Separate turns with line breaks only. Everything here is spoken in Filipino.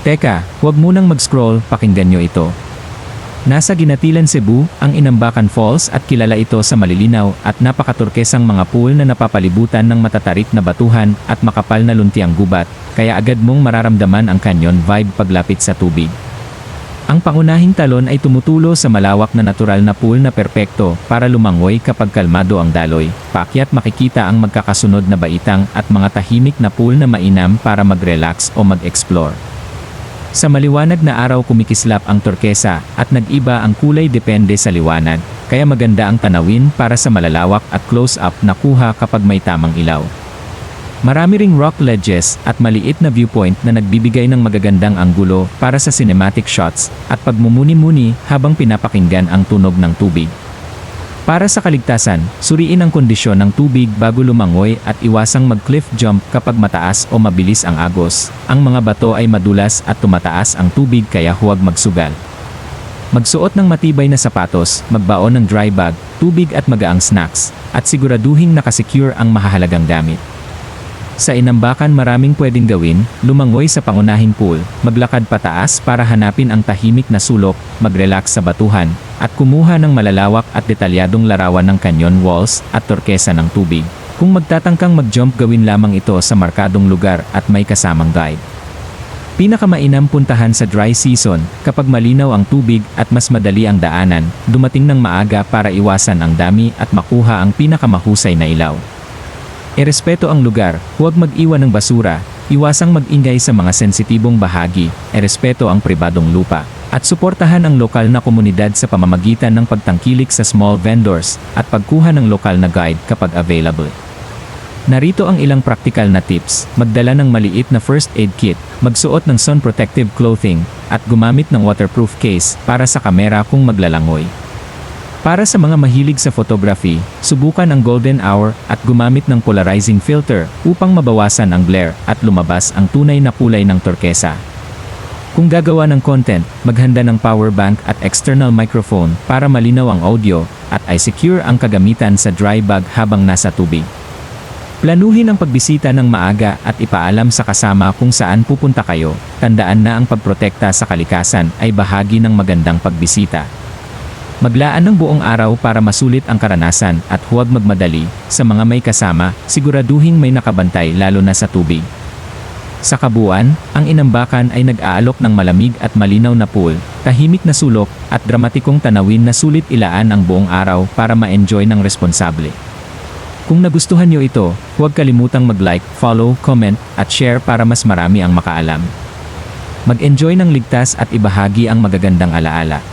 Teka, huwag munang mag-scroll, pakinggan nyo ito. Nasa Ginatilan, Cebu, ang Inambakan Falls at kilala ito sa malilinaw at napakaturkesang mga pool na napapalibutan ng matatarik na batuhan at makapal na luntiang gubat, kaya agad mong mararamdaman ang canyon vibe paglapit sa tubig. Ang pangunahing talon ay tumutulo sa malawak na natural na pool na perpekto para lumangoy kapag kalmado ang daloy. Paakyat makikita ang magkakasunod na baitang at mga tahimik na pool na mainam para mag-relax o mag-explore. Sa maliwanag na araw kumikislap ang turkesa at nag-iba ang kulay depende sa liwanag, kaya maganda ang tanawin para sa malalawak at close-up na kuha kapag may tamang ilaw. Marami ring rock ledges at maliit na viewpoint na nagbibigay ng magagandang anggulo para sa cinematic shots at pagmumuni-muni habang pinapakinggan ang tunog ng tubig. Para sa kaligtasan, suriin ang kondisyon ng tubig bago lumangoy at iwasang mag-cliff jump kapag mataas o mabilis ang agos. Ang mga bato ay madulas at tumataas ang tubig kaya huwag magsugal. Magsuot ng matibay na sapatos, magbaon ng dry bag, tubig at magaang snacks, at siguraduhing nakasecure ang mahahalagang gamit. Sa Inambakan maraming pwedeng gawin, lumangoy sa pangunahing pool, maglakad pataas para hanapin ang tahimik na sulok, mag-relax sa batuhan, at kumuha ng malalawak at detalyadong larawan ng canyon walls at turkesa ng tubig. Kung magtatangkang mag-jump gawin lamang ito sa markadong lugar at may kasamang guide. Pinakamainam puntahan sa dry season, kapag malinaw ang tubig at mas madali ang daanan, dumating ng maaga para iwasan ang dami at makuha ang pinakamahusay na ilaw. Irespeto ang lugar, huwag mag-iwan ng basura, iwasang mag-ingay sa mga sensitibong bahagi, irespeto ang pribadong lupa, at suportahan ang lokal na komunidad sa pamamagitan ng pagtangkilik sa small vendors at pagkuha ng lokal na guide kapag available. Narito ang ilang praktikal na tips: magdala ng maliit na first aid kit, magsuot ng sun protective clothing, at gumamit ng waterproof case para sa kamera kung maglalangoy. Para sa mga mahilig sa photography, subukan ang golden hour at gumamit ng polarizing filter upang mabawasan ang glare at lumabas ang tunay na kulay ng turkesa. Kung gagawa ng content, maghanda ng power bank at external microphone para malinaw ang audio at i-secure ang kagamitan sa dry bag habang nasa tubig. Planuhin ang pagbisita ng maaga at ipaalam sa kasama kung saan pupunta kayo. Tandaan na ang pagprotekta sa kalikasan ay bahagi ng magandang pagbisita. Maglaan ng buong araw para masulit ang karanasan at huwag magmadali. Sa mga may kasama, siguraduhing may nakabantay lalo na sa tubig. Sa kabuuan, ang Inambakan ay nag-aalok ng malamig at malinaw na pool, tahimik na sulok, at dramatikong tanawin na sulit ilaan ang buong araw para ma-enjoy ng responsable. Kung nagustuhan nyo ito, huwag kalimutang mag-like, follow, comment, at share para mas marami ang makaalam. Mag-enjoy ng ligtas at ibahagi ang magagandang alaala.